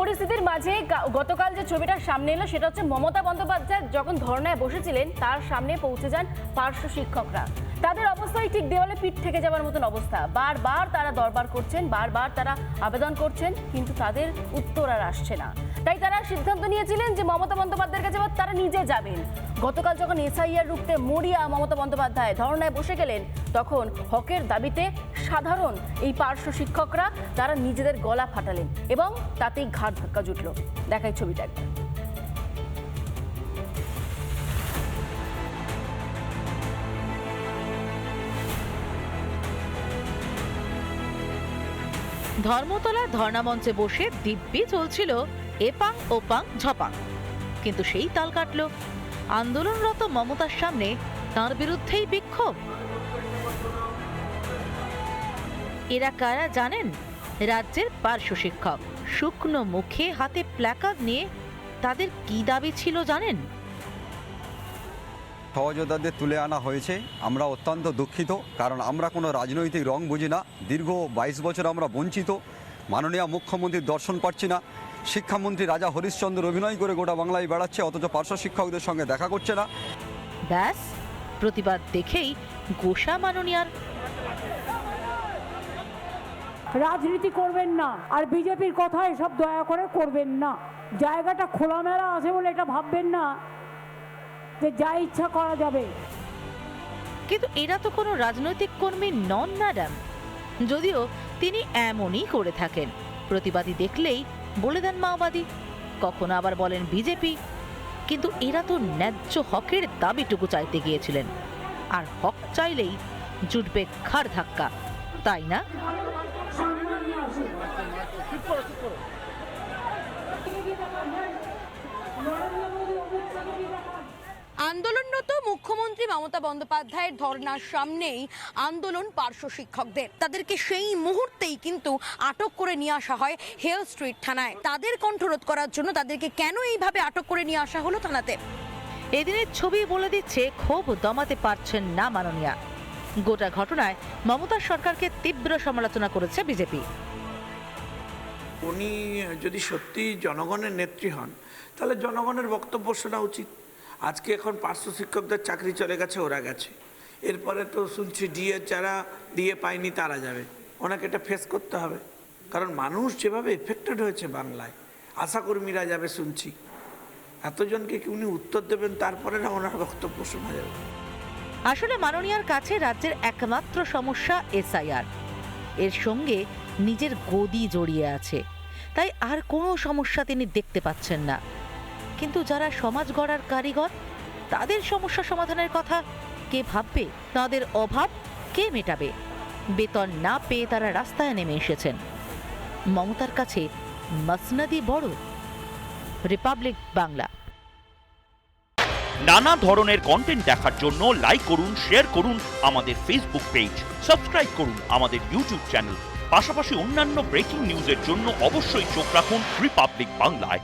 পরিস্থিতির মাঝে গতকাল যে ছবিটা সামনে এলো সেটা হচ্ছে মমতা বন্দ্যোপাধ্যায় যখন ধর্নায় বসেছিলেন তার সামনে পৌঁছে যান পার্শ্ব শিক্ষকরা। তাদের অবস্থায় ঠিক দেওয়ালে পিঠ থেকে যাওয়ার মতন অবস্থা। বারবার তারা দরবার করছেন, বারবার তারা আবেদন করছেন, কিন্তু তাদের উত্তর আর আসছে না। তাই তারা সিদ্ধান্ত নিয়েছিলেন যে মমতা বন্দ্যোপাধ্যায়ের কাছে তারা নিজে যাবেন। গতকাল যখন এসআইআর রুখতে মরিয়া মমতা বন্দ্যোপাধ্যায় ধর্নায় বসে গেলেন, তখন হকের দাবিতে সাধারণ এই পার্শ্ব শিক্ষকরা তারা নিজেদের গলা ফাটালেন এবং তাতেই ঘাড় ধাক্কা জুটল। দেখাই ছবিটা একবার। ধর্মতলা ধর্ণামঞ্চে বসে দিব্যি চলছিল এপাং ওপাং ঝপাং, কিন্তু সেই তাল কাটল। আন্দোলনরত মমতার সামনে তার বিরুদ্ধেই বিক্ষোভ। এরা কারা জানেন? রাজ্যের পার্শ্ব শিক্ষক। শুকনো মুখে হাতে প্ল্যাকার্ড নিয়ে তাদের কি দাবি ছিল জানেন? সহযোদ্ধাদের তুলে আনা হয়েছে। আমরা অত্যন্ত দুঃখিত, কারণ আমরা কোনো রাজনৈতিক রং বুঝি না। দীর্ঘ 22 বছর আমরা বঞ্চিত। মাননীয় মুখ্যমন্ত্রীর দর্শন পাচ্ছি না। শিক্ষামন্ত্রী রাজা হরিশ্চন্দ্র অভিনয় করে গোটা বাংলায় বেড়াচ্ছে, অথচ পার্শ্ব শিক্ষকদের সঙ্গে দেখা করছে না। ব্যাস, প্রতিবাদ দেখেই গোসা মাননীয়ার। রাজনীতি করবেন না, আর বিজেপির কথা এসব দয়া করে করবেন না। জায়গাটা খোলামেলা আছে বলে এটা ভাববেন না যে যা ইচ্ছা করা যাবে। কিন্তু এরা তো কোনো রাজনৈতিক কর্মী নন ম্যাডাম, যদিও তিনি এমনই করে থাকেন। প্রতিবাদী দেখলেই বলে দেন মাওবাদী, কখনো আবার বলেন বিজেপি। কিন্তু এরা তো ন্যায্য হকের দাবিটুকু চাইতে গিয়েছিলেন, আর হক চাইলেই জুটবে ঘাড় ধাক্কা, তাই না? আন্দোলনরত মুখ্যমন্ত্রী মমতা বন্দ্যোপাধ্যায়ের ধর্নার সামনেই আন্দোলন পার্শ্ব শিক্ষকদের। তাদেরকে সেই মুহূর্তেই কিন্তু আটক করে নিয়ে আসা হয় হেল স্ট্রিট থানায়। তাদের কণ্ঠরোধ করার জন্য তাদেরকে কেন এইভাবে আটক করে নিয়ে আসা হলো থানাতে? এদিনের ছবি বলে দিচ্ছে ক্ষোভ দমাতে পারছেন না মাননীয়া। গোটা ঘটনায় মমতার সরকারকে তীব্র সমালোচনা করেছে বিজেপি। উনি যদি সত্যি জনগণের নেত্রী হন, তাহলে জনগণের বক্তব্য শোনা উচিত। আজকে এখন পার্শ্ব শিক্ষকদের চাকরি চলে গেছে, ওরা গেছে। এরপরে তো শুনছি ডিএ যারা ডিএ পায়নি তারা যাবে। ওনাকে এটা ফেস করতে হবে, কারণ মানুষ যেভাবে এফেক্টেড হয়েছে বাংলায়, আশাকর্মীরা যাবে শুনছি। এতজনকে কি উনি উত্তর দেবেন? তারপরে না ওনার বক্তব্য শোনা যাবে। আসলে মাননীয়ার কাছে রাজ্যের একমাত্র সমস্যা এসআইআর। এর সঙ্গে নিজের গদি জড়িয়ে আছে, তাই আর কোনো সমস্যা তিনি দেখতে পাচ্ছেন না। কিন্তু যারা সমাজ গড়ার কারিগর, তাদের সমস্যা সমাধানের কথা কে ভাববে? তাদের অভাব কে মেটাবে? বেতন না পেয়ে তারা রাস্তায় নেমে এসেছেন। মমতার কাছে মসনদি বড়। রিপাবলিক বাংলা। নানা ধরনের কন্টেন্ট দেখার জন্য লাইক করুন, শেয়ার করুন আমাদের ফেসবুক পেজ, সাবস্ক্রাইব করুন আমাদের ইউটিউব চ্যানেল। পাশাপাশি অন্যান্য ব্রেকিং নিউজের জন্য অবশ্যই চোখ রাখুন রিপাবলিক বাংলায়।